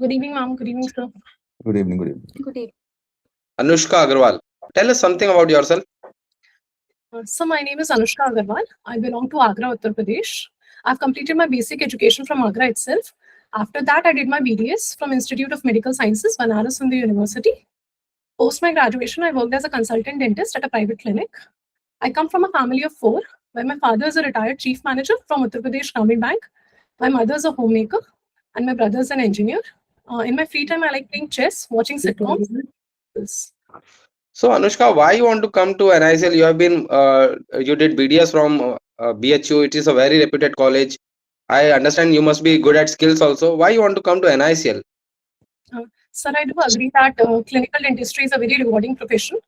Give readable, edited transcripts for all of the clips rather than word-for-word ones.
Good evening, ma'am. Good evening, sir. Good evening. Good evening. Good evening. Anushka Aggrawal, tell us something about yourself. So my name is Anushka Agarwal. I belong to Agra, Uttar Pradesh. I've completed my basic education from Agra itself. After that, I did my BDS from Institute of Medical Sciences, Banaras in the university. Post my graduation, I worked as a consultant dentist at a private clinic. I come from a family of 4, where my father is a retired chief manager from Uttar Pradesh Gramin Bank. My mother is a homemaker, and my brother is an engineer. In my free time, I like playing chess, watching sitcoms. So Anushka, why you want to come to NICL? You have been, you did BDS from BHU. It is a very reputed college. I understand you must be good at skills also. Why you want to come to NICL? Sir, I do agree that clinical dentistry is a very rewarding profession.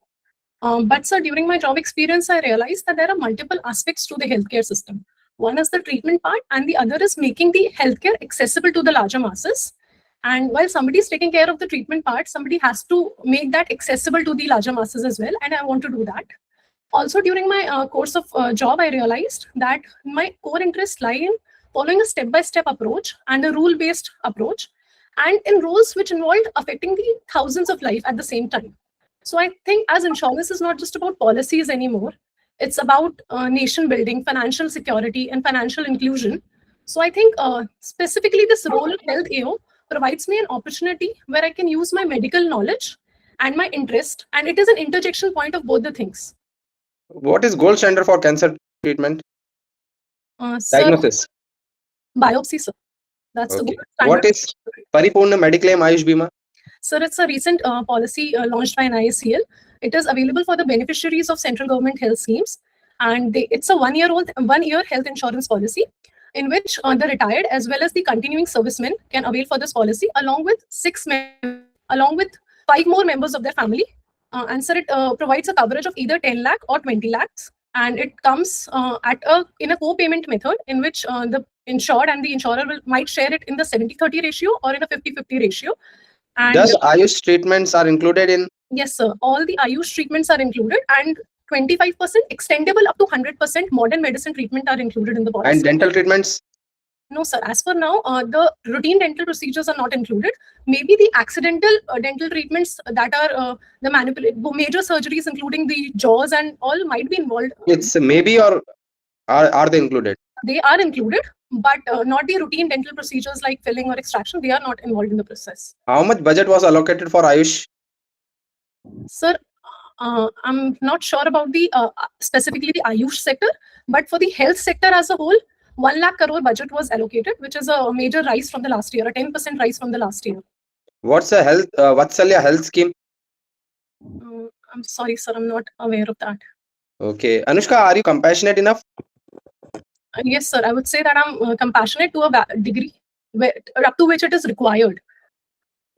But sir, during my job experience, I realized that there are multiple aspects to the healthcare system. One is the treatment part, and the other is making the healthcare accessible to the larger masses. And while somebody is taking care of the treatment part, somebody has to make that accessible to the larger masses as well. And I want to do that. Also, during my course of job, I realized that my core interests lie in following a step-by-step approach and a rule-based approach, and in roles which involved affecting the thousands of lives at the same time. So I think as insurance is not just about policies anymore, it's about nation building, financial security, and financial inclusion. So I think specifically this role of Health AO provides me an opportunity where I can use my medical knowledge and my interest, and it is an interjection point of both the things. What is gold standard for cancer treatment? Sir, Diagnosis. biopsy, sir. That's Okay. the gold standard. What is Paripurna Mediclaim Ayush Bima? Sir, it's a recent policy launched by NIACL. It is available for the beneficiaries of central government health schemes, and it's a 1 year health insurance policy in which the retired as well as the continuing servicemen can avail for this policy along with 5 more members of their family. And sir, it provides a coverage of either 10 lakh or 20 lakhs, and it comes in a co-payment method in which the insured and the insurer might share it in the 70-30 ratio or in a 50-50 ratio. And Does Ayush treatments are included in? yes, sir. All the Ayush treatments are included, and 25% extendable up to 100% modern medicine treatment are included in the policy. And dental treatments? No, sir. As for now, the routine dental procedures are not included. Maybe the accidental dental treatments that are the major surgeries, including the jaws and all, might be involved. It's maybe, or are they included? They are included, but not the routine dental procedures like filling or extraction. They are not involved in the process. How much budget was allocated for Ayush? Sir, I'm not sure about the specifically the Ayush sector, but for the health sector as a whole, 1 lakh crore budget was allocated, which is a major rise from the last year, a 10% rise from the last year. What's a health? Vatsalya health scheme? I'm sorry, sir, I'm not aware of that. Okay, Anushka, are you compassionate enough? Yes, sir. I would say that I'm compassionate to a degree, up to which it is required.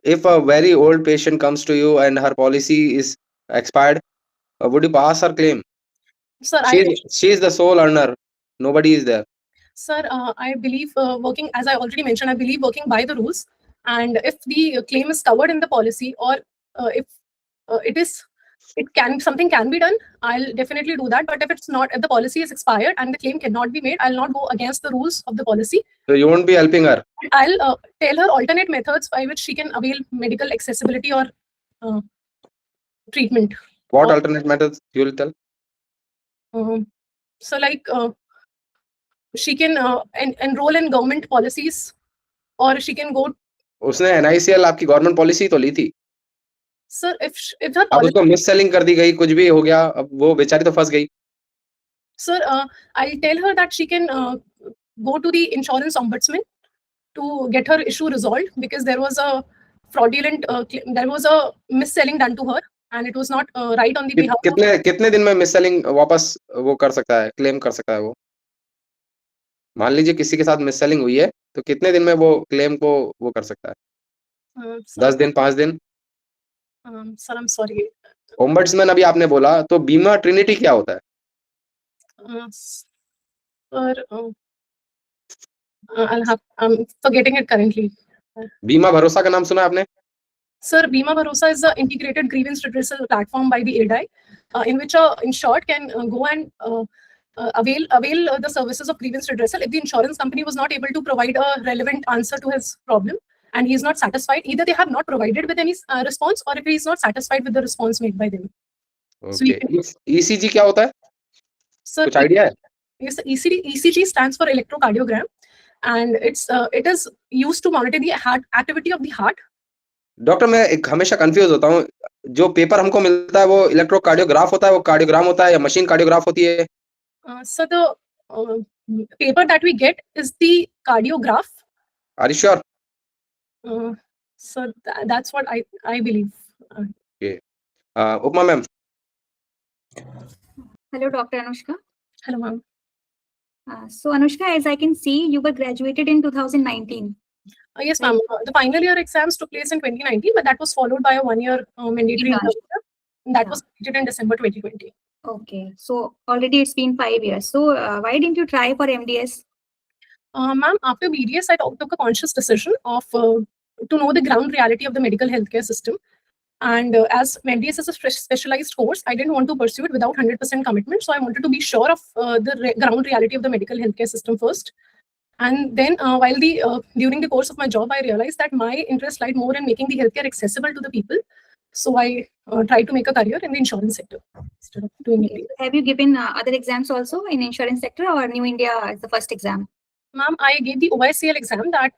If a very old patient comes to you and her policy is expired, would you pass her claim? Sir, she is the sole earner. Nobody is there. Sir, I believe working, as I already mentioned, I believe working by the rules. And if the claim is covered in the policy, or if something can be done, I'll definitely do that. But if it's not, if the policy is expired and the claim cannot be made, I'll not go against the rules of the policy. So you won't be helping her? I'll tell her alternate methods by which she can avail medical accessibility or treatment. What alternate methods you will tell? So like she can enroll in government policies, or she can go. उसने NICL आपकी government policy तो ली थी. Sir, if her अब उसको miss selling कर दी गई, कुछ भी हो गया, अब वो बेचारी तो फंस गई. Sir, I'll tell her that she can go to the insurance ombudsman to get her issue resolved, because there was a fraudulent, there was a mis-selling done to her, and it was not right on the behalf. कितने दिन में miss selling वापस वो कर सकता है, claim कर सकता है वो? मान लीजिए किसी के साथ मिस सेलिंग हुई है, तो कितने दिन में वो क्लेम को वो कर सकता है? 10 दिन, 5 दिन? Sir, I'm sorry. ओम्बड्समैन अभी आपने बोला, तो बीमा ट्रिनिटी क्या होता है? Sir, I'm forgetting it currently. बीमा भरोसा का नाम सुना आपने? Sir, Bima Bharosa is an integrated grievance redressal platform by the ADI, in which a insured can go and avail the services of grievance redressal if the insurance company was not able to provide a relevant answer to his problem. and he is not satisfied, either they have not provided with any response, or if he is not satisfied with the response made by them. So okay ECG क्या होता है Sir, कुछ idea है yes, ECG stands for electrocardiogram, and it is used to monitor the heart activity of the heart. Doctor मैं एक हमेशा confuse होता हूँ जो पेपर हमको मिलता है वो इलेक्ट्रोकार्डियोग्राफ होता है वो कार्डियोग्राम होता है या मशीन कार्डियोग्राफ होती है So the paper that we get is the cardiograph. Are you sure So that's what I believe. Upma ma'am Hello, Dr. Anushka. Hello, ma'am. So, Anushka, as I can see, you were graduated in 2019. Yes, ma'am. The final year exams took place in 2019, but that was followed by a 1-year mandatory Internship. internship. That was completed in December 2020. Okay, so already it's been 5 years. So, why didn't you try for MDS? Ma'am, after BDS, I took a conscious decision of to know the ground reality of the medical healthcare system. And as MDS is a specialized course, I didn't want to pursue it without 100% commitment. So I wanted to be sure of the ground reality of the medical healthcare system first. And then during the course of my job, I realized that my interest lied more in making the healthcare accessible to the people. So I tried to make a career in the insurance sector instead of doing Okay. it. Have you given other exams also in insurance sector, or New India is the first exam? Ma'am, I gave the OICL exam that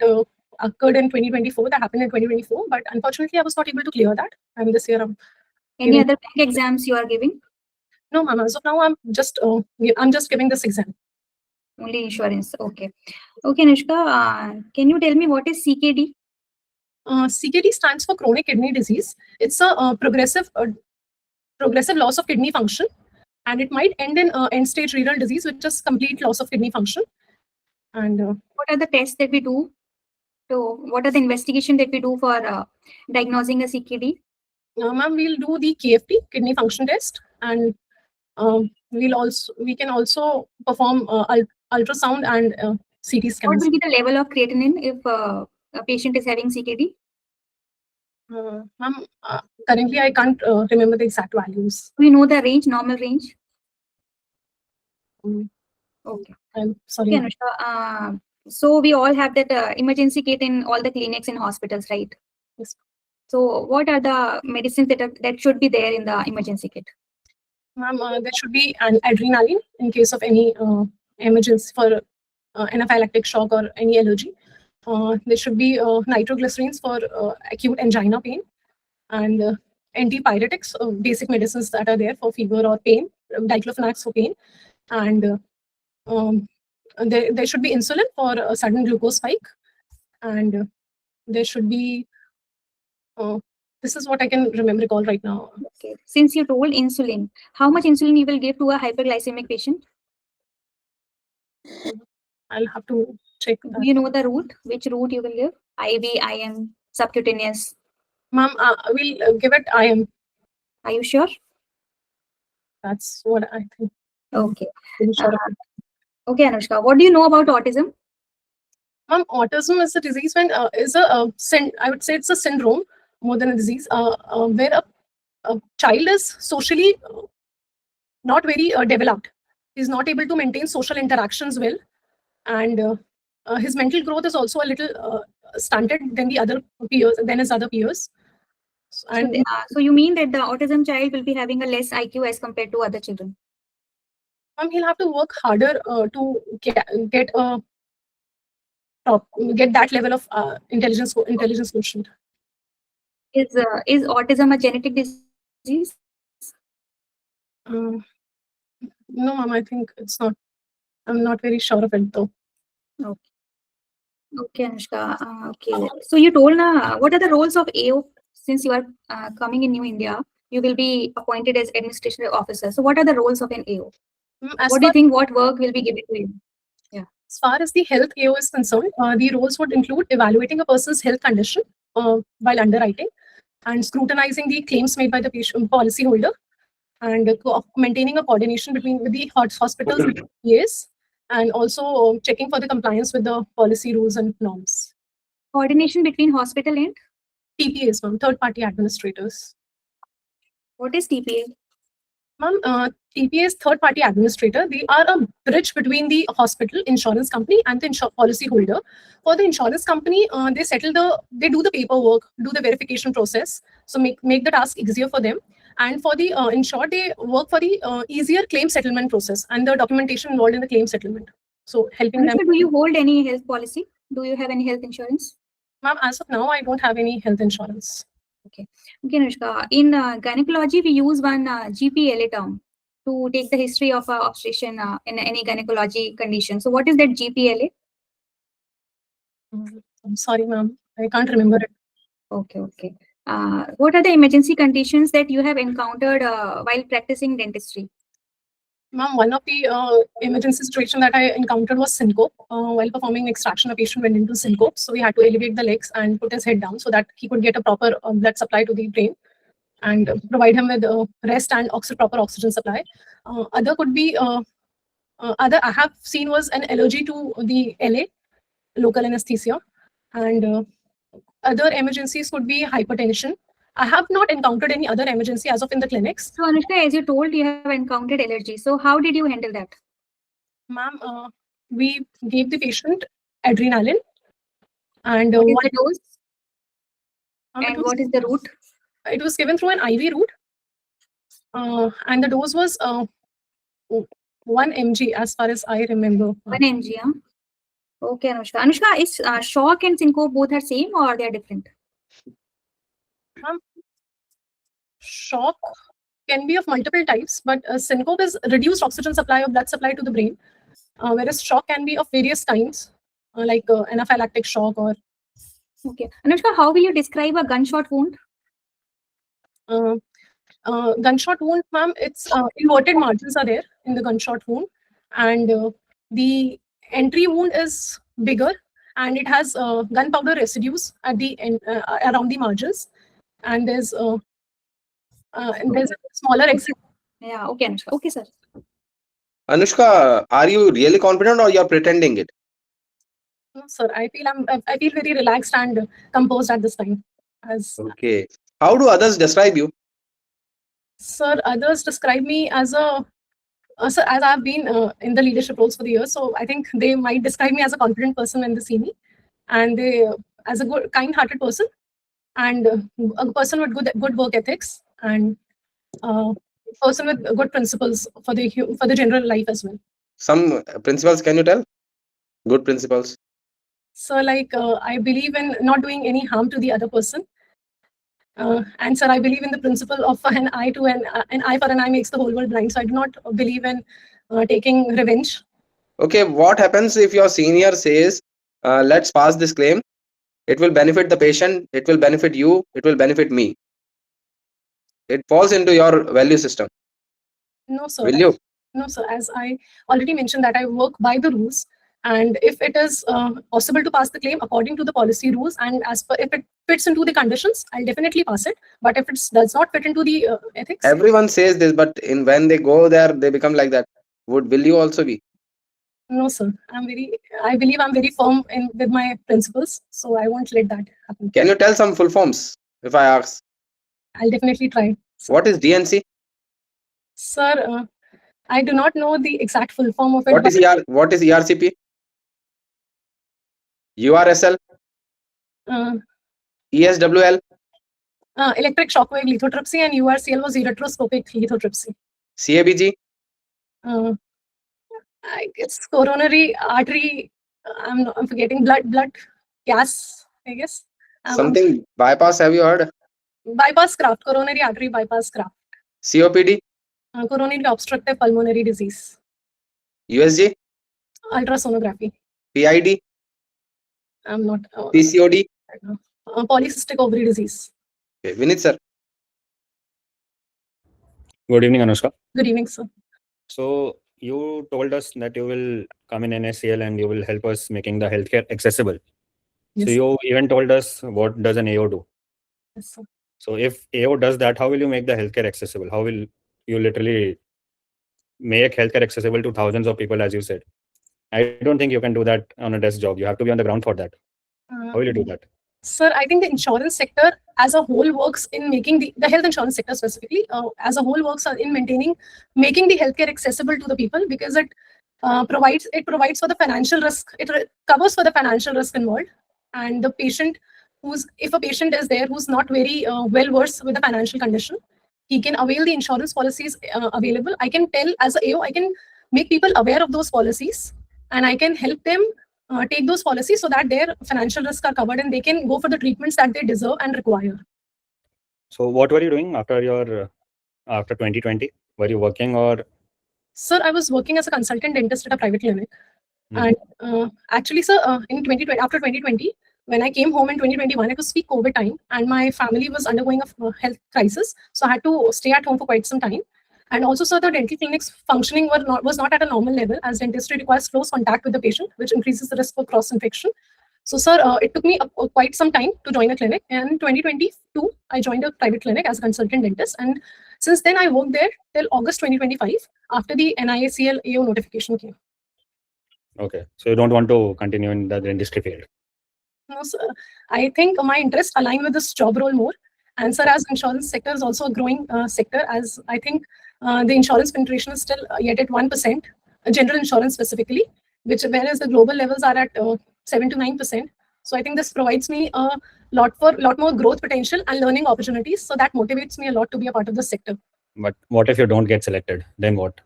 occurred in 2024, that happened in 2024, but unfortunately I was not able to clear that. And this year Any other bank exams you are giving? No, ma'am. So now I'm just giving this exam. Only insurance. Okay. Okay, Anushka, can you tell me what is CKD? CKD stands for chronic kidney disease. It's a progressive loss of kidney function, and it might end in end-stage renal disease, which is complete loss of kidney function. And what are the tests that we do? So, what are the investigation that we do for diagnosing a CKD? Ma'am, we'll do the KFT, kidney function test, and we can also perform ultrasound and CT scans. What will be the level of creatinine if a patient is having CKD? Ma'am, currently I can't remember the exact values. We know the range, normal range. Okay. I'm sorry. Okay, Anushka, so we all have that emergency kit in all the clinics and hospitals, right? Yes. So what are the medicines that should be there in the emergency kit? Ma'am, there should be an adrenaline in case of any emergency for anaphylactic shock or any allergy. There should be nitroglycerins for acute angina pain, and antipyretics, basic medicines that are there for fever or pain, diclofenac for pain, and there should be insulin for a sudden glucose spike, and there should be this is what I can recall right now. Okay. Since you told insulin, how much insulin you will give to a hyperglycemic patient? I'll have to check that. Do you know the route? Which route you will give? IV, IM, subcutaneous? Ma'am, we'll give it IM. Are you sure? That's what I think. Okay. Sure. Okay, Anushka, what do you know about autism? Ma'am, autism is a disease when I would say it's a syndrome more than a disease, where a child is socially not very developed. He's not able to maintain social interactions well, and his mental growth is also a little stunted than his other peers. And so you mean that the autism child will be having a less IQ as compared to other children? He'll have to work harder to get that level of intelligence quotient. Is autism a genetic disease? No, ma'am, I think it's not. I'm not very sure of it though. Okay. Okay, Anushka. Okay. So you told what are the roles of AO? Since you are coming in New India, you will be appointed as administrative officer. So what are the roles of an AO? What do you think? What work will be given to you? Yeah. As far as the health AO is concerned, the roles would include evaluating a person's health condition while underwriting, and scrutinizing the claims made by the patient policyholder, and maintaining a coordination with the hospitals and PAs, and also checking for the compliance with the policy rules and norms. Coordination between hospital and TPAs, ma'am, third-party administrators. What is TPA? Ma'am, TPA is third-party administrator. They are a bridge between the hospital, insurance company, and the policy holder. For the insurance company, they do the paperwork, do the verification process, so make the task easier for them. And for the insured, they work for the easier claim settlement process and the documentation involved in the claim settlement. So helping them. Anushka, do you hold any health policy? Do you have any health insurance? Ma'am, as of now, I don't have any health insurance. Okay, Anushka. In gynecology, we use one GPLA term to take the history of obstetrician in any gynecology condition. So, what is that GPLA? I'm sorry, ma'am. I can't remember it. Okay. What are the emergency conditions that you have encountered while practicing dentistry? Ma'am, one of the emergency situation that I encountered was syncope. While performing extraction, a patient went into syncope. So we had to elevate the legs and put his head down so that he could get a proper blood supply to the brain and provide him with rest and proper oxygen supply. Other could be, other I have seen was an allergy to the LA, local anesthesia. And other emergencies could be hypertension. I have not encountered any other emergency as of in the clinics. So, Anushka, as you told, you have encountered allergy. So, how did you handle that? Ma'am, we gave the patient adrenaline. And what is the dose? And what is the route? It was given through an IV route. And the dose was 1 mg as far as I remember. 1 mg, huh? Okay, Anushka. Anushka, is shock and syncope both are same or they are different? Shock can be of multiple types, but syncope is reduced oxygen supply or blood supply to the brain, whereas shock can be of various kinds, like anaphylactic shock or. Okay, Anushka, how will you describe a gunshot wound? Gunshot wound, ma'am, it's inverted margins are there in the gunshot wound, and the entry wound is bigger, and it has gunpowder residues at the end, around the margins, and there's a smaller exit. Yeah, okay, Anushka. Okay, sir. Anushka, are you really confident or you're pretending it? No, sir. I feel very relaxed and composed at this time. Okay. How do others describe you? Sir, others describe me as a sir, as I've been in the leadership roles for the years, so I think they might describe me as a confident person when they see me, and they as a good, kind-hearted person, and a person with good work ethics, and person with good principles for the general life as well. Some principles, can you tell? Good principles. So, like, I believe in not doing any harm to the other person. And sir, I believe in the principle of an eye for an eye makes the whole world blind. So I do not believe in taking revenge. Okay, what happens if your senior says, let's pass this claim? It will benefit the patient, it will benefit you, it will benefit me. It falls into your value system. No, sir. Will you? No, sir. As I already mentioned that I work by the rules. And if it is possible to pass the claim according to the policy rules, and if it fits into the conditions, I'll definitely pass it. But if it does not fit into the ethics, everyone says this, but when they go there, they become like that. Will you also be? No, sir. I believe I'm very firm with my principles, so I won't let that happen. Can you tell some full forms if I ask? I'll definitely try. What is DNC? Sir, I do not know the exact full form of it. What is ERCP? URSL? ESWL? Electric shockwave lithotripsy, and URCL was ureteroscopic lithotripsy. CABG? I guess coronary artery. I'm forgetting blood gas. I guess something bypass. Have you heard? Bypass graft, coronary artery bypass graft. COPD? Coronary obstructive pulmonary disease. USG? Ultrasonography. PID? I'm not. PCOD? Polycystic ovary disease. Okay, Vinit sir. Good evening, Anushka. Good evening, sir. So you told us that you will come in NICL and you will help us making the healthcare accessible. Yes. So you even told us what does an AO do. Yes, sir. So if AO does that, how will you make the healthcare accessible? How will you literally make healthcare accessible to thousands of people, as you said? I don't think you can do that on a desk job. You have to be on the ground for that. How will you do that? Sir, I think the insurance sector as a whole works in making the health insurance sector specifically as a whole works in making the healthcare accessible to the people, because it provides for the financial risk. Covers for the financial risk involved, and the patient if a patient is there who's not very well versed with the financial condition, he can avail the insurance policies available. I can tell as a AO, I can make people aware of those policies, and I can help them take those policies so that their financial risks are covered and they can go for the treatments that they deserve and require. So what were you doing after 2020? Were you working or? Sir, I was working as a consultant dentist at a private clinic. Mhm. And actually, sir, in 2020, after 2020, when I came home in 2021, it was peak COVID time, and my family was undergoing a health crisis. So I had to stay at home for quite some time. And also, sir, the dental clinic's functioning was not at a normal level, as dentistry requires close contact with the patient, which increases the risk for cross-infection. So, sir, it took me quite some time to join a clinic. And in 2022, I joined a private clinic as a consultant dentist. And since then, I worked there till August 2025, after the NIACL-AO notification came. Okay, so you don't want to continue in the dentistry field. No, sir. I think my interests align with this job role more. And sir, as insurance sector is also a growing sector, as I think the insurance penetration is still yet at 1%, general insurance specifically, whereas the global levels are at 7 to 9%. So I think this provides me a lot more growth potential and learning opportunities. So that motivates me a lot to be a part of the sector. But what if you don't get selected? Then what?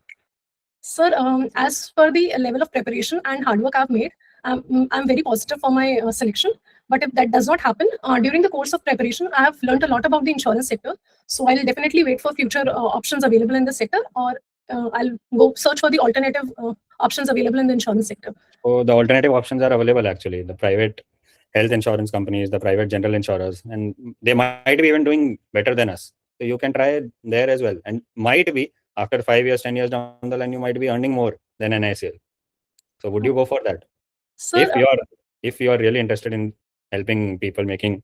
Sir, as per the level of preparation and hard work I've made, I'm very positive for my selection. But if that does not happen, during the course of preparation, I have learned a lot about the insurance sector. So I'll definitely wait for future options available in the sector, or I'll go search for the alternative options available in the insurance sector. So the alternative options are available actually. The private health insurance companies, the private general insurers, and they might be even doing better than us. So you can try there as well. And might be after 5 years, 10 years down the line, you might be earning more than an NICL. So would you go for that? Sir, If you are really interested in helping people, making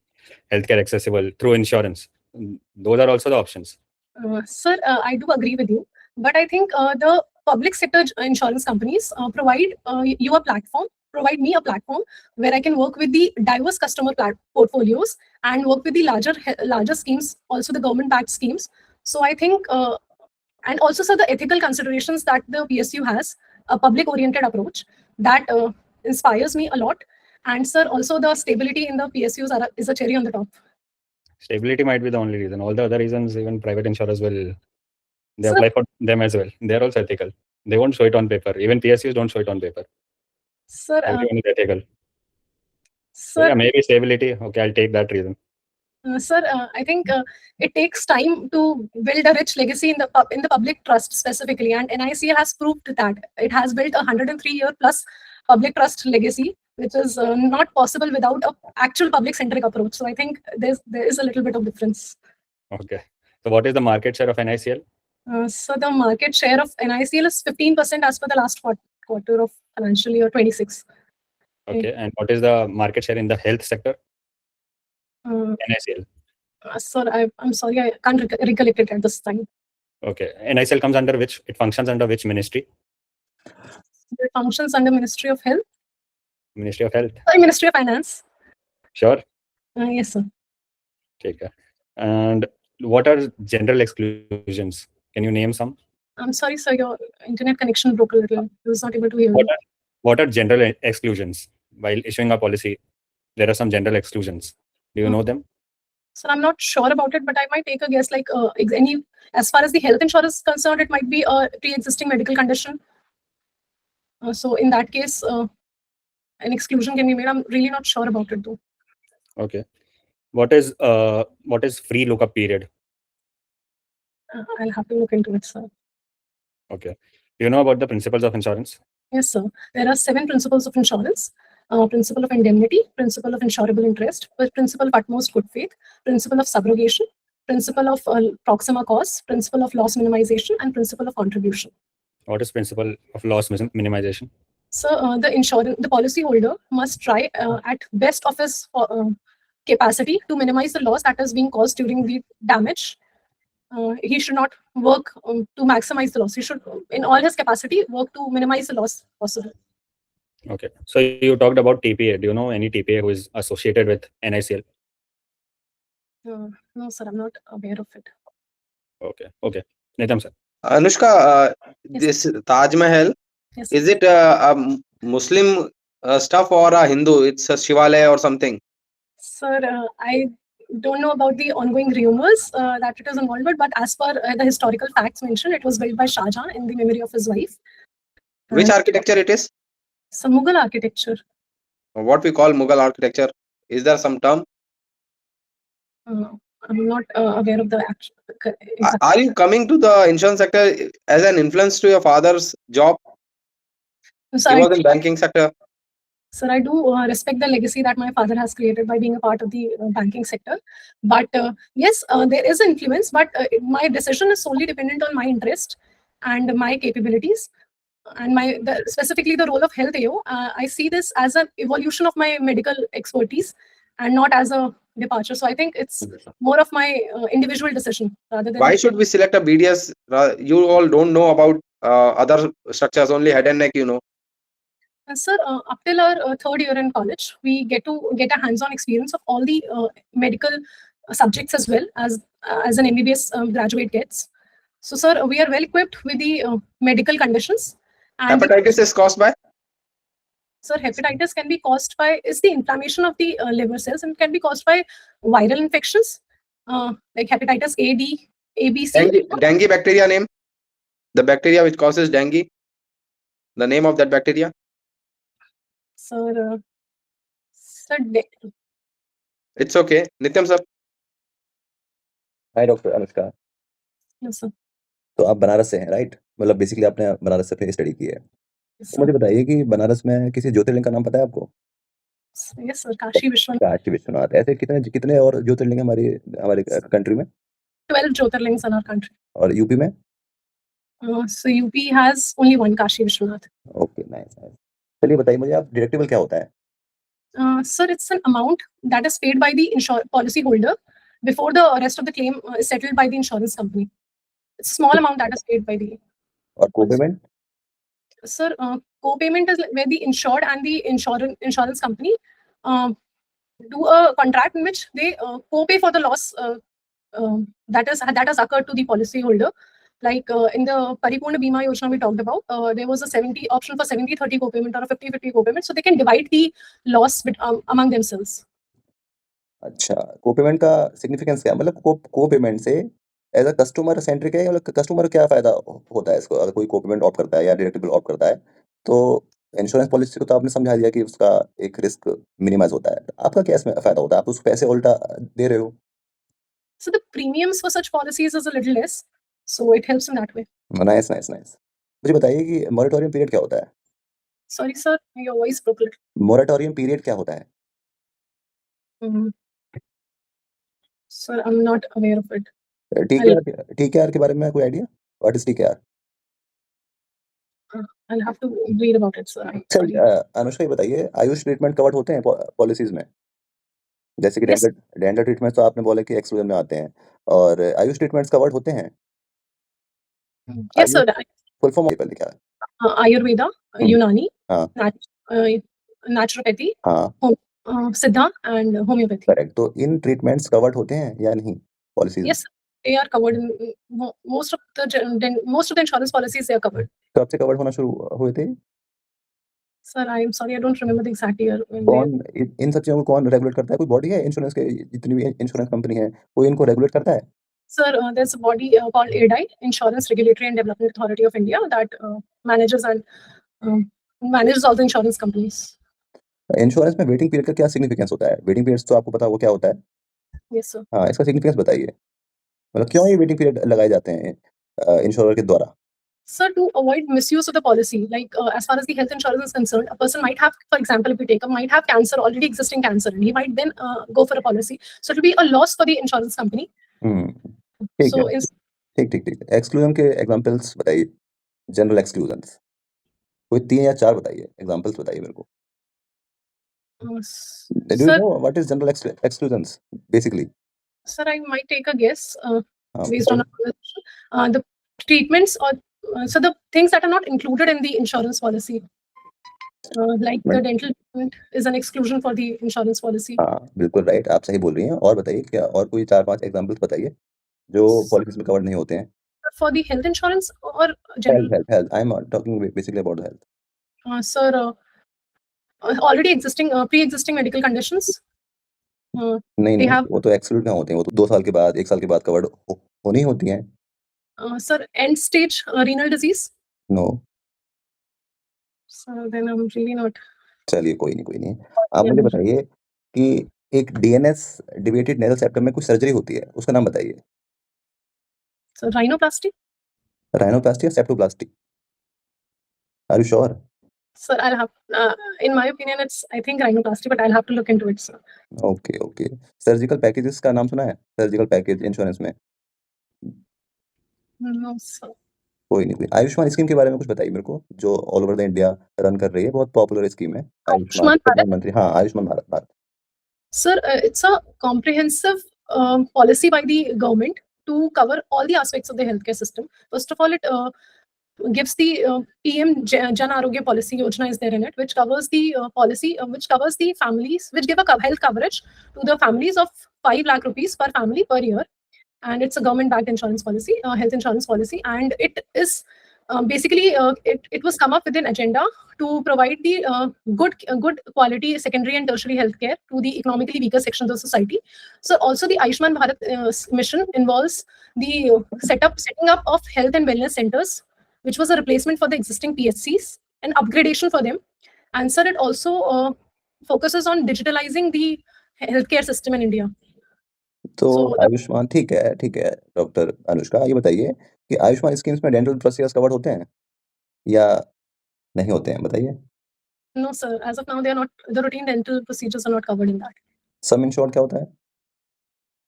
healthcare accessible through insurance, those are also the options. Sir, I do agree with you, but I think the public sector insurance companies provide me a platform where I can work with the diverse customer portfolios and work with the larger schemes, also the government-backed schemes. So I think, and also, sir, the ethical considerations that the PSU has, a public-oriented approach that inspires me a lot. And sir, also the stability in the PSUs is a cherry on the top. Stability might be the only reason. All the other reasons, even private insurers they Sir, apply for them as well. They're also ethical. They won't show it on paper. Even PSUs don't show it on paper. Sir, Everyone is ethical. So sir, yeah, maybe stability. Okay, I'll take that reason. Sir, I think it takes time to build a rich legacy in the public trust specifically, and NICL has proved that it has built a 103-year plus public trust legacy, which is not possible without an actual public-centric approach. So I think there is a little bit of difference. Okay. So what is the market share of NICL? So the market share of NICL is 15% as per the last quarter of financial year 26. Okay. And what is the market share in the health sector? NICL. Sir, I'm sorry, I can't recollect it at this time. Okay. NICL comes under which? It functions under which ministry? It functions under Ministry of Health. Ministry of Health. Sorry, Ministry of Finance. Sure. Yes, sir. Okay. And what are general exclusions? Can you name some? I'm sorry, sir, your internet connection broke a little. I was not able to hear you. What are general exclusions? While issuing a policy, there are some general exclusions. Do you know them? Sir, I'm not sure about it, but I might take a guess. Like as far as the health insurance is concerned, it might be a pre-existing medical condition. So in that case, an exclusion can be made. I'm really not sure about it though. Okay. What is free lookup period? I'll have to look into it, sir. Okay. Do you know about the principles of insurance? Yes, sir. There are 7 principles of insurance. Principle of indemnity, principle of insurable interest, principle of utmost good faith, principle of subrogation, principle of proxima cause, principle of loss minimization, and principle of contribution. What is principle of loss minimization? So the policyholder must try at best of his capacity to minimize the loss that is being caused during the damage. He should not work to maximize the loss. He should, in all his capacity, work to minimize the loss possible. Okay. So you talked about TPA. Do you know any TPA who is associated with NICL? No, sir, I'm not aware of it. Okay. Nitam sir. Anushka, Yes. this Taj Mahal, Yes. is it Muslim stuff or a Hindu? It's a Shivalaya or something. Sir, I don't know about the ongoing rumors that it is involved, but as per the historical facts mentioned, it was built by Shah Jahan in the memory of his wife. Which And architecture it is? some Mughal architecture. What we call Mughal architecture. Is there some term? I'm not aware of the actual. Exact. Are you coming to the insurance sector as an influence to your father's job? So He I, was in banking sector. sir, I do respect the legacy that my father has created by being a part of the banking sector. But yes, there is influence, but my decision is solely dependent on my interest and my capabilities. And specifically the role of health AO, I see this as an evolution of my medical expertise and not as a departure. So I think it's more of my individual decision rather than. Why should we select a BDS? You all don't know about other structures, only head and neck, you know. Sir, up till our third year in college, we get a hands-on experience of all the medical subjects as well as an MBBS graduate gets. So, sir, we are well equipped with the medical conditions. And Hepatitis is caused by? sir, hepatitis can be caused by is the inflammation of the liver cells, and can be caused by viral infections like hepatitis A, D, A, B, C. Dengue bacteria name? The bacteria which causes dengue? The name of that bacteria? Sir, It's okay. Nityam sir. Hi doctor Anushka. yes, sir. तो आप बनारस से हैं, right? मतलब basically आपने बनारस से फिर study की है। Yes, तो मुझे बताइए कि बनारस में किसी ज्योतिर्लिंग का नाम पता है आपको? yes, sir. Kashi Vishwanath. Kashi Vishwanath. ऐसे कितने और ज्योतिर्लिंग हमारे कंट्री में? 12 Jyotirlings in our country. और यूपी में? So UP has only one Kashi Vishwanath. Okay, nice nice. चलिए बताइए मुझे, आप डिडक्टिबल क्या होता है? Sir, it's an amount that is paid by the policy holder before the rest of the claim is settled by the insurance company. It's a small amount that is paid by the. और co-payment? Sir, co-payment is where the insured and the insurance company do a contract in which they co-pay for the loss that has occurred to the policy holder. Like in the Paripurna Bima Yojana we talked about, there was a 70 option for 70-30 co-payment or a 50-50 co-payment, so they can divide the loss among themselves. अच्छा, co-payment का significance क्या है? मतलब co-payment से as a customer centric है, मतलब customer क्या फायदा होता है इसको अगर कोई co-payment ऑप्ट करता है या डिडक्टिबल ऑप्ट करता है? तो इंश्योरेंस पॉलिसी को तो आपने समझा दिया कि उसका एक रिस्क मिनिमाइज होता है। आपका क्या इसमें फायदा होता है? आप उसको पैसे उल्टा दे रहे हो। So the premiums for such policies is a little less, so it helps in that way. Nice nice nice. मुझे बताइए कि मॉरेटोरियम पीरियड क्या होता है? Sorry, sir, your voice broke a little. Moratorium period क्या होता है? Sir, I'm not aware of it. TKR के बारे में कोई idea? What is TKR? I'll have to read about it, sir. Sorry. Anushka ये बताइए, आयुष ट्रीटमेंट कवर्ड होते हैं पॉलिसीज में? जैसे कि Yes. डेंटल ट्रीटमेंट तो आपने बोला कि एक्सक्लूजन में आते हैं, और आयुष ट्रीटमेंट्स कवर्ड होते हैं? Yes, sir. फुल फॉर्म पहले क्या है? Ayurveda, Unani, हाँ naturopathy, हाँ Siddha, and homeopathy. करेक्ट। तो इन ट्रीटमेंट्स कवर्ड होते हैं या नहीं policies? Yes, they are covered in most of the insurance policies. They are covered. कब से कवर्ड होना शुरू हुए थे? Sir, I'm sorry, I don't remember the exact year. कौन इन सब चीजों को कौन रेगुलेट करता है? कोई बॉडी है इंश्योरेंस के, जितनी भी इंश्योरेंस कंपनी है, कोई इनको रेगुलेट करता है? Sir, there's a body called ADI, Insurance Regulatory and Development Authority of India, that manages all the insurance companies. Insurance में वेटिंग पीरियड का क्या सिग्निफिकेंस होता है? वेटिंग पीरियड तो आपको पता है वो क्या होता है? Yes, sir. हाँ, इसका सिग्निफिकेंस बताइए, मतलब क्यों ये वेटिंग पीरियड लगाए जाते हैं इंश्योरर के द्वारा? Sir, to avoid misuse of the policy, like as far as the health insurance is concerned, a person might have, for example, if we take might have cancer, already existing cancer, and he might then go for a policy. So it will be a loss for the insurance company. ठीक So है, ठीक। Exclusion के examples बताइए, general exclusions कोई 3 या 4 बताइए, examples बताइए मेरे को। Do you know what is general exclusions basically? Sir, I might take a guess based on the treatments or so the things that are not included in the insurance policy. Like the dental treatment is an exclusion for the insurance policy. हाँ, बिल्कुल right, आप सही बोल रही हैं। और बताइए क्या और कोई 4-5 एग्ज़ाम्पल्स बताइए, जो पॉलिसीज़ में कवर्ड नहीं होते हैं? For the health insurance or general? Health. I'm talking basically about health. Sir, already existing, pre-existing medical conditions. नहीं, They नहीं, have, वो तो एक्सक्लूड कहाँ होते हैं, वो तो 2 साल के बाद, 1 साल के बाद कवर्ड होनी ही होती हैं। sir, end stage renal disease. No, So then I'm really not. चलिए कोई नहीं। आप मुझे बताइए कि एक डीएनएस डिविएटेड नेज़ल सेप्टम में कुछ सर्जरी होती है, उसका नाम बताइए? So rhinoplasty. राइनोप्लास्टी या septoplasty? Are you sure? Sir, I'll have, in my opinion, it's, I think, rhinoplasty, but I'll have to look into it, sir. Okay. Surgical packages का नाम सुना है? सर्जिकल पैकेज इंश्योरेंस में? No, sir. कोई नहीं। Ayushman scheme के बारे में कुछ बताइए मेरे को, जो all over the India run कर रही है, बहुत पॉपुलर स्कीम है। आयुष्मान Bharat? प्रधानमंत्री, हाँ, Ayushman Bharat. Sir, it's a comprehensive policy by the government to cover all the aspects of the healthcare system. First of all, it gives the PM Jan Arogya policy Yojana is there in it, which covers the policy, which covers the families, which give a health coverage to the families of 5 lakh rupees per family per year. And it's a government-backed insurance policy, health insurance policy, and it is basically it was come up with an agenda to provide the good quality secondary and tertiary healthcare to the economically weaker sections of society. So also the Aayushman Bharat mission involves the setting up of health and wellness centers, which was a replacement for the existing PHCs and upgradation for them. And sir, it also focuses on digitalizing the healthcare system in India. तो So Ayushman ठीक है doctor Anushka, ये बताइए कि Ayushman schemes में dental procedures covered होते हैं या नहीं होते हैं, बताइए? no, sir. As of now, they are not. The routine dental procedures are not covered in that. Some insured क्या होता है?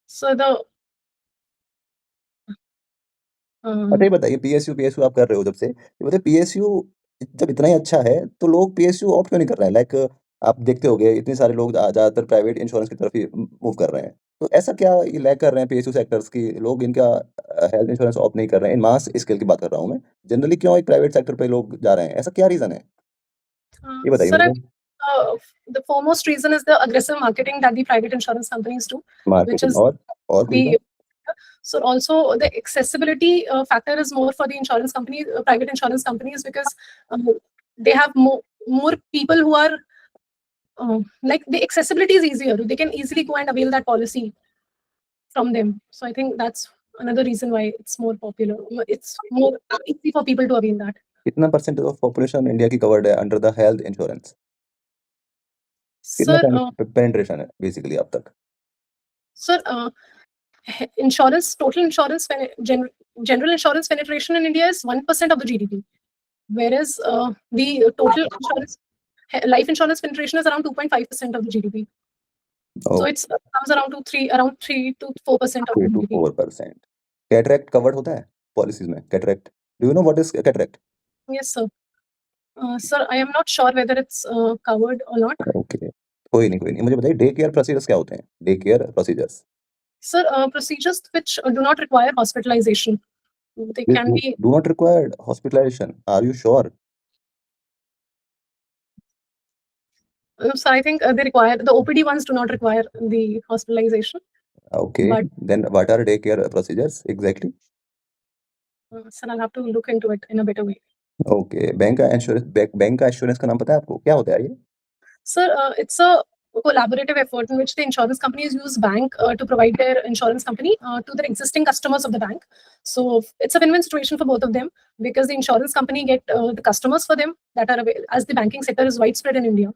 So the अच्छा, ये बताइए पीएसयू आप कर रहे हो जब से, ये बताइए पीएसयू जब इतना ही अच्छा है, तो लोग पीएसयू ऑप्ट क्यों नहीं कर रहे हैं? लाइक आप देखते होंगे इतने सारे लोग ज़्यादातर प्राइवेट इंश्योरेंस की तरफ ही मूव कर रहे हैं। तो ऐसा क्या ये लैग कर रहे हैं पीएसयू सेक्टर्स की लोग इनका हेल्थ इंश्योरेंस ऑप्ट नहीं कर रहे हैं? इन मास स्केल की बात कर रहा हूँ मैं। जनरली क्यों एक प्राइवेट सेक्टर पे लोग जा रहे हैं? ऐसा क्या रीज़न है? ये बताइए sir, मेरे को। the foremost reason is the aggressive marketing that the private insurance companies do, which marketing is और कोई the. So also the accessibility factor is more for the insurance companies, private insurance companies, because they have more people who are like the accessibility is easier. They can easily go and avail that policy from them. So I think that's another reason why it's more popular. It's more easy for people to avail that. कितना percentage of population India की covered है under the health insurance? कितना Sir, penetration है basically अब तक? sir, insurance, total insurance, general insurance penetration in India is 1% of the GDP, whereas the total insurance, life insurance penetration is around 2.5% of the GDP. So it's comes around to 3 to 4% of the 3 to GDP. 4%. Cataract covered होता है policies में? Cataract, do you know what is cataract? Yes, sir. Sir, I am not sure whether it's covered or not. Okay, कोई नहीं। मुझे बताइए day care procedures क्या होते हैं? Day care procedures Sir, procedures which do not require hospitalization. They can be. Do not required hospitalization, are you sure? So I think they require, the OPD ones do not require the hospitalization. Okay, But then what are day care procedures exactly? sir, I'll have to look into it in a better way. Okay, bank का assurance का नाम पता है आपको? क्या होता है ये? Sir, it's a collaborative effort in which the insurance companies use bank to provide their insurance company to their existing customers of the bank. So it's a win-win situation for both of them, because the insurance company get the customers for them that are as the banking sector is widespread in India.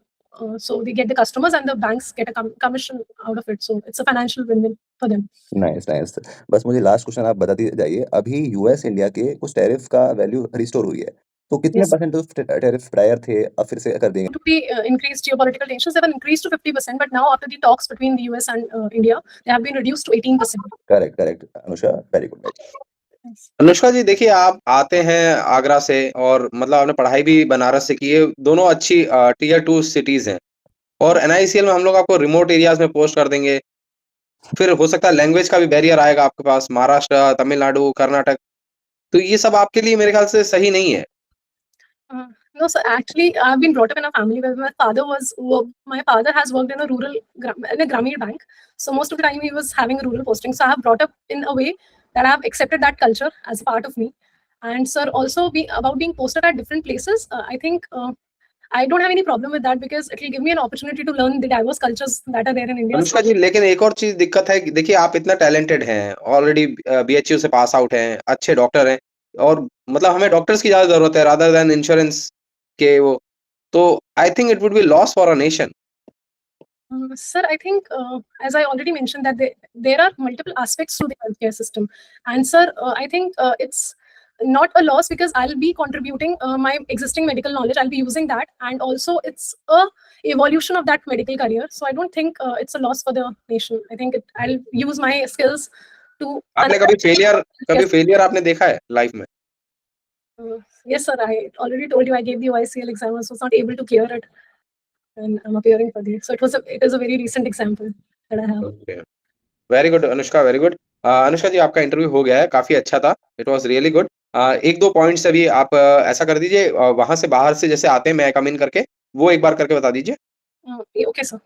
So they get the customers and the banks get a commission out of it. So it's a financial win-win for them. Nice. बस मुझे last question आप बताते जाइए, अभी US India के कुछ tariff का value restore हुई है, तो कितने Yes. Percent of tariff prior थे, अब फिर से कर देंगे? To be increased geopolitical tensions, they have increased to 50%, but now after the talks between the US and India, they have been reduced to 18%. Correct Anusha, very good. Yes. Anushka ji, देखिए आप आते हैं आगरा से और मतलब आपने पढ़ाई भी बनारस से की है, दोनों अच्छी टियर 2 सिटीज हैं, और NICL में हम लोग आपको रिमोट एरियाज में पोस्ट कर देंगे। फिर हो सकता है लैंग्वेज का भी बैरियर आएगा आपके पास, महाराष्ट्र, तमिलनाडु, कर्नाटक, तो ये सब आपके लिए मेरे ख्याल से सही नहीं है। No, so actually, I've been brought up in a family where my father has worked in a Grameen bank. So most of the time he was having a rural posting. So I have brought up in a way that I have accepted that culture as a part of me. And sir, also about being posted at different places, I think I don't have any problem with that because it will give me an opportunity to learn the diverse cultures that are there in India. Anushka जी, लेकिन एक और चीज दिक्कत है कि देखिए आप इतना टैलेंटेड हैं, ऑलरेडी बीएचयू से पास आउट हैं, अच्छे डॉक्टर हैं और मतलब हमें डॉक्टर्स की ज्यादा जरूरत है रादर देन इंश्योरेंस के वो, तो I think it would be loss for a nation. Sir, I think, as I already mentioned, that there are multiple aspects to the healthcare system. And sir, I think it's not a loss because I'll be contributing my existing medical knowledge. I'll be using that. And also it's a evolution of that medical career. So I don't think it's a loss for the nation. I think I'll use my skills to... आपने कभी failure आपने देखा है life में? Yes, sir. I already told you I gave the OICL exam. I was not able to clear it. And I'm appearing for this. So it is a very recent example that I have. Okay. Very good Anushka, very good. Anushka ji, आपका interview हो गया है, काफी अच्छा था. It was really good. एक दो points अभी आप ऐसा कर दीजिए, वहां से बाहर से जैसे आते हैं मैं कम इन करके, वो एक बार करके बता दीजिए. Okay, sir.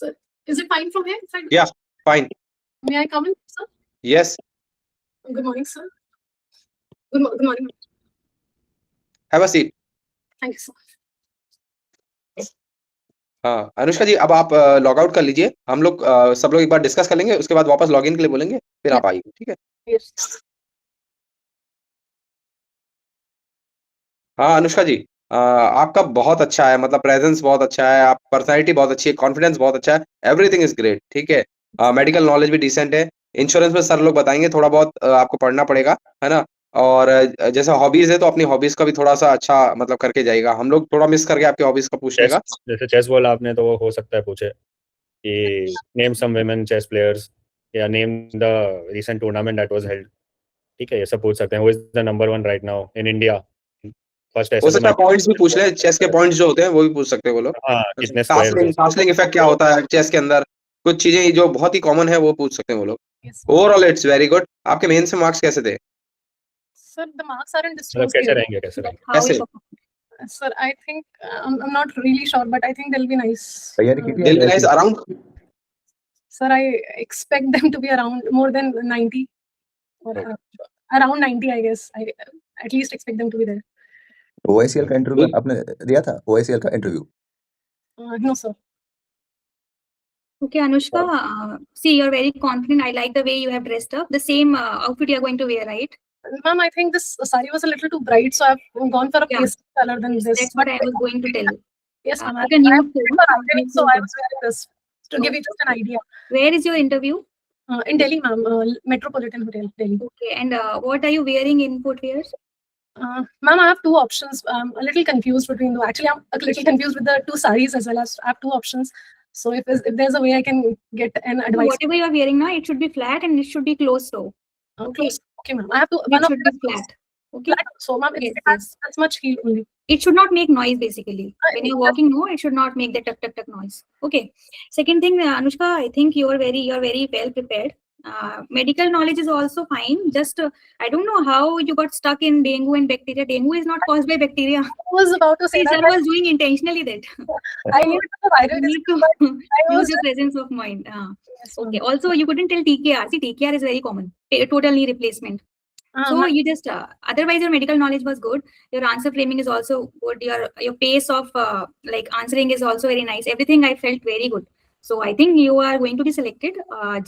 Sir, is it fine from here? Yeah, fine. May I come in, sir? Yes. Good morning, sir. Good morning. Have a seat. Thank you, sir. हाँ अनुष्का जी, अब आप लॉग आउट कर लीजिए. हम लोग सब लोग एक बार डिस्कस कर लेंगे, उसके बाद वापस लॉग इन के लिए बोलेंगे, फिर आप आइए. ठीक है? Yes. हाँ अनुष्का जी, आपका बहुत अच्छा है, मतलब प्रेजेंस बहुत अच्छा है, आप पर्सनैलिटी बहुत अच्छी है, कॉन्फिडेंस बहुत अच्छा है, एवरीथिंग इज ग्रेट. ठीक है? मेडिकल नॉलेज भी डिसेंट है. इंश्योरेंस में सर लोग बताएंगे, थोड़ा बहुत आपको पढ़ना पड़ेगा, है ना? और जैसे हॉबीज है तो अपनी हॉबीज का भी थोड़ा सा अच्छा मतलब करके जाएगा. हम लोग थोड़ा मिस करके आपकी हॉबीज का पूछने का. जैसे चेस बोला आपने तो वो हो सकता है पूछे कि name some women chess players या name the recent tournament that was held. ठीक है, ये सब पूछ सकते हैं. Who is the number 1 right now in India? First हो ऐसे सकता है पॉइंट्स भी पूछ ले, चेस के पॉइंट्स जो होते हैं वो भी पूछ सकते हैं वो लोग. हाँ, कितने स्क्वायर. कास्लिंग इफेक्ट क्या होता है चेस के अंदर, कुछ चीजें जो बहुत ही कॉमन है वो पूछ सकते हैं वो लोग. Yes. Overall it's very good. आपके मेन से मार्क्स कैसे थे? Sir, the marks aren't मतलब disclosed कैसे here. रहेंगे, कैसे रहेंगे? How कैसे? you perform. Sir, I think I'm not really sure, but I think they'll be nice. तैयारी की थी They'll be या nice ऐसे? around. Sir, I expect them to be around more than 90 or around 90, I guess. I at least expect them to be there. OICL का interview आपने दिया था? OICL का interview? No, sir. Okay, Anushka, see, you're very confident. I like the way you have dressed up. The same outfit you're going to wear, right? Ma'am, I think this sari was a little too bright, so I've gone for a Yeah. pastel color than Yes, this. that's what I was going to tell. Yes, ma'am. Like a nude I'm tone, for ironing, nude so I tone. was wearing this to give you just an idea. Where is your interview? In Delhi, ma'am, Metropolitan Hotel, Delhi. Okay, and what are you wearing in footwear? Ma'am, I have two options. I'm a little confused between the. Actually, I'm a little confused with the two saris as well as I have two options. So if there's a way I can get an So advice. whatever you are wearing now, it should be flat and it should be closed toe. Close. Okay, ma'am. I have to. It One of should them be is flat. Okay. flat. So, ma'am, Yes, it has as much heel only. It should not make noise basically. When you're walking, no, it should not make the tuck tuck tuck noise. Okay. Second thing, Anushka, I think you're very well prepared. Medical knowledge is also fine. Just I don't know how you got stuck in dengue and bacteria. Dengue is not caused by bacteria. I was about to say See, that. sir was doing intentionally that. I knew it was a viral You need disease, but to I use was. your presence of mind. Yes, Okay. ma'am. Also, you couldn't tell TKR. See, TKR is very common. Total knee replacement. So Ma'am, you just otherwise your medical knowledge was good. Your answer framing is also good. Your pace of like answering is also very nice. Everything I felt very good. So I think you are going to be selected.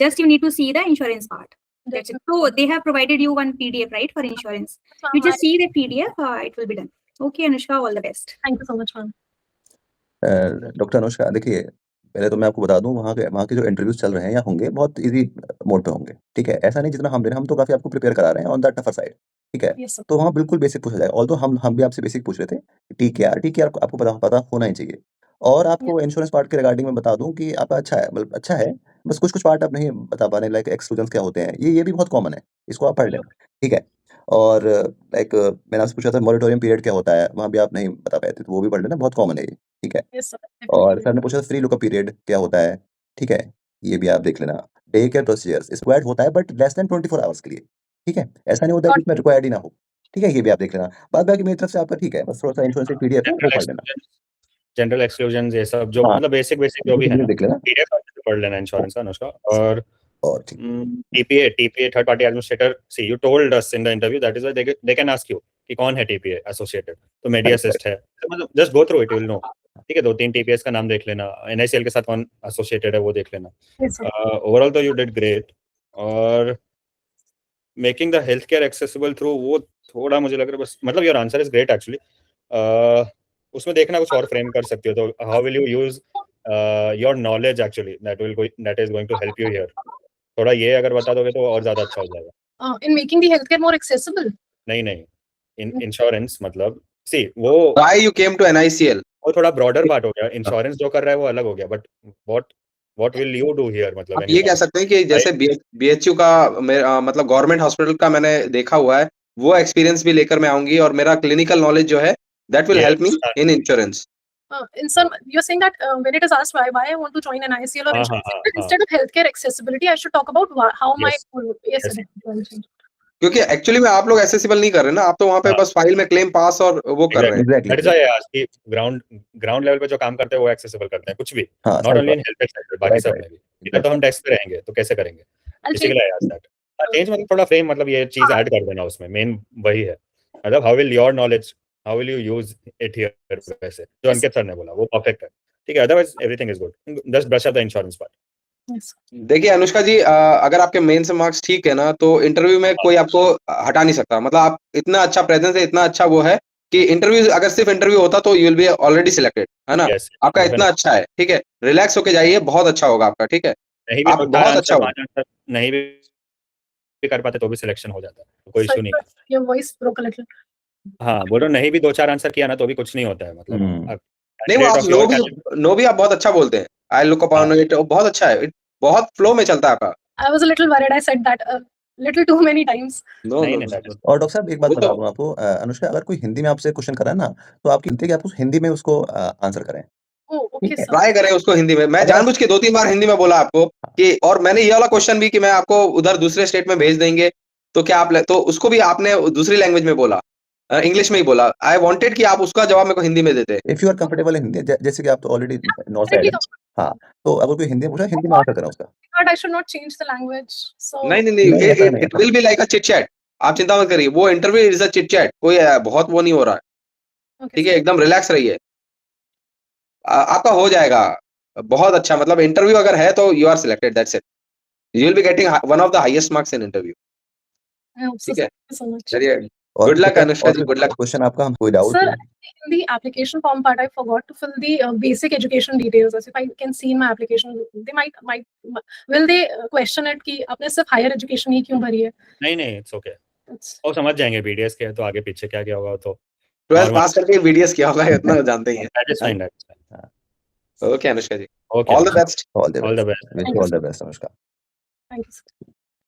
Just you need to see the insurance part. That's it. So they have provided you one PDF, right, for insurance. You just see the PDF. It will be done. Okay, Anushka, all the best. Thank you so much, ma'am. Doctor Anushka, देखिए पहले तो मैं आपको बता दूं वहाँ के जो इंटरव्यूज चल रहे हैं या होंगे बहुत इजी मोड पे होंगे. ठीक है? ऐसा नहीं जितना हम दे रहे हैं, हम तो काफी आपको प्रिपेयर करा रहे हैं ऑन द टफर साइड. ठीक है? Yes, sir. तो वहाँ बिल्कुल बेसिक पूछा जाएगा. ऑल्दो हम भी आपसे बेसिक पूछ रहे थे. टीकेआर आपको पता होना ही चाहिए. और आपको इंश्योरेंस पार्ट के रिगार्डिंग में बता दूं कि आपका अच्छा है, मतलब अच्छा है, बस कुछ पार्ट आप नहीं बता पा रहे, लाइक एक्सक्लूजन्स क्या होते हैं, ये भी बहुत कॉमन है, इसको आप पढ़ लेना. ठीक है? और लाइक मैंने आपसे पूछा था मॉरिटोरियम पीरियड क्या होता है, वहाँ भी आप नहीं बता पाए थे, तो वो भी पढ़ लेना, बहुत कॉमन है ये. ठीक है? Yes, sir. और Definitely. सर ने पूछा था फ्री लुकअप पीरियड क्या होता है. ठीक है? ये भी आप देख लेना. डे केयर प्रोसीजर्स रिक्वायर्ड होता है, बट लेस देन 24 आवर्स के लिए, ठीक है? ऐसा नहीं होता है कि इसमें रिक्वायर्ड ही ना हो, ठीक है? ये भी आप देख लेना। बाद बाकी मेरी तरफ से आपका ठीक है, बस थोड़ा सा इंश्योरेंस की पीडीएफ है वो पढ़ लेना। जनरल एक्सक्लूजन ये सब जो हाँ। मतलब बेसिक जो भी है ना, देख लेना पीडीएफ पढ़ लेना इंश्योरेंस का अनुष्का। और और ठीक TPA third party administrator, see you told us in the interview that is why they can ask you कि कौन है टीपीए एसोसिएटेड, तो मेडी असिस्ट है, मतलब just go through it, you will know, ठीक है? 2-3 टीपीएस का नाम देख लेना, एनआईसीएल के साथ कौन एसोसिएटेड है वो देख लेना। Yes, sir. ओवरऑल तो यू डिड ग्रेट। और making the health care accessible through, वो थोड़ा मुझे लग रहा है बस, मतलब your answer is great actually. उसमें देखना कुछ और फ्रेम कर सकते हो, तो how will you use your knowledge actually that is going to help you here, थोड़ा ये अगर बता दोगे तो और ज्यादा अच्छा हो जाएगा। In making the healthcare more accessible. नहीं इंश्योरेंस मतलब सी वो Why you came to NICL? वो थोड़ा ब्रॉडर पार्ट हो गया, इंश्योरेंस जो कर रहा है वो अलग हो गया, but what will you do here, मतलब आप ये कह सकते हैं कि जैसे BHU का मतलब गवर्नमेंट हॉस्पिटल का मैंने देखा हुआ है, वो एक्सपीरियंस भी लेकर मैं आऊंगी, और मेरा क्लिनिकल नॉलेज जो है that will help me in insurance. In some, you're saying that when it is asked why I want to join an ICL or insurance sector, instead of healthcare accessibility, I should talk about how my yes, sir. क्योंकि actually में आप लोग accessible नहीं कर रहे ना, आप तो वहाँ पे बस फाइल में क्लेम पास और वो कर रहे हैं। That is why ground level पे जो काम करते हैं वो एक्सेसिबल करते हैं, कुछ भी, not only in health sector, बाकी सब में भी। इधर तो हम डेस्क पे रहेंगे तो कैसे करेंगे, इसी के लिए आज दैट चेंज, मतलब थोड़ा फ्रेम, मतलब ये चीज ऐड कर देना उसमें, मेन वही है, मतलब how will your knowledge, how will you use it here, वैसे जो अंकित सर ने बोला वो परफेक्ट है, ठीक है? Otherwise everything is good, just brush up the insurance part. देखिए अनुष्का जी, अगर आपके मेंस मार्क्स ठीक है ना, तो इंटरव्यू में कोई आपको हटा नहीं सकता, मतलब आप इतना अच्छा प्रेजेंस है, इतना अच्छा वो है कि इंटरव्यू, अगर सिर्फ इंटरव्यू होता तो you will B already selected, है ना? Yes, आपका इतना अच्छा है, ठीक है? रिलैक्स होके जाइए, बहुत अच्छा होगा आपका, ठीक है? नहीं भी आप बहुत अच्छा होगा। 5 आंसर नहीं भी कर पाते तो भी सिलेक्शन हो जाता है, कोई इशू नहीं है। Your voice broke a little. हाँ बोल रहा हूँ, नहीं भी 2-4 आंसर किया ना तो भी कुछ नहीं होता है, मतलब नहीं, वो आप नो भी आप बहुत अच्छा बोलते हैं, आई लुक अपॉन इट, बहुत अच्छा है, बहुत फ्लो में चलता है आपका। I was a little worried. I said that a little too many times. No नहीं नो नहीं और डॉक्टर साहब एक बात वो बता तो दूं आपको, अनुष्का, अगर कोई हिंदी में आपसे क्वेश्चन कराए ना, तो आपकी हिंदी आप उस हिंदी में उसको आंसर करें। Oh, okay, ठीक है। sir. ट्राई करें उसको हिंदी में। मैं अगर आप- जानबूझ के 2-3 बार हिंदी में बोला आपको कि, और मैंने ये वाला क्वेश्चन भी कि मैं आपको उधर दूसरे स्टेट में भेज देंगे, तो क्या आप तो उसको भी आपने दूसरी लैंग्वेज में बोला, इंग्लिश में ही बोला। आई वांटेड कि आप उसका जवाब मेरे को हिंदी में देते। If you are comfortable in Hindi, जैसे कि आप तो ऑलरेडी नॉर्थ साइड है, हाँ, तो अगर कोई हिंदी में पूछा, हिंदी में आंसर करें उसका। But I should not change the language. So नहीं नहीं, ऐसा नहीं it will be like a chit chat, आप चिंता मत करिए, वो interview is a chit chat, कोई बहुत वो नहीं हो रहा है, okay, ठीक sir. है? एकदम रिलैक्स रहिए, आपका हो जाएगा बहुत अच्छा। मतलब इंटरव्यू अगर है तो you are selected, that's it, you will be getting one of the highest marks in interview, I hope so. ठीक है? Thank you so much. चलिए, और गुड लक अनुष्का जी, गुड लक। क्वेश्चन आपका हम कोई doubt? Sir, in the application form part, I forgot to fill the basic education details. As if I can see in my application, they might will they question it कि आपने सिर्फ higher education ही क्यों भरी है? नहीं it's okay, It's- वो समझ जाएंगे बीडीएस के, तो आगे पीछे क्या क्या होगा तो 12th पास करके बीडीएस किया होगा, इतना जानते ही हैं। That is fine, okay Anushka ji, okay, all the best. All the all the best, best. Wish you all the best Anushka. Thank you, sir.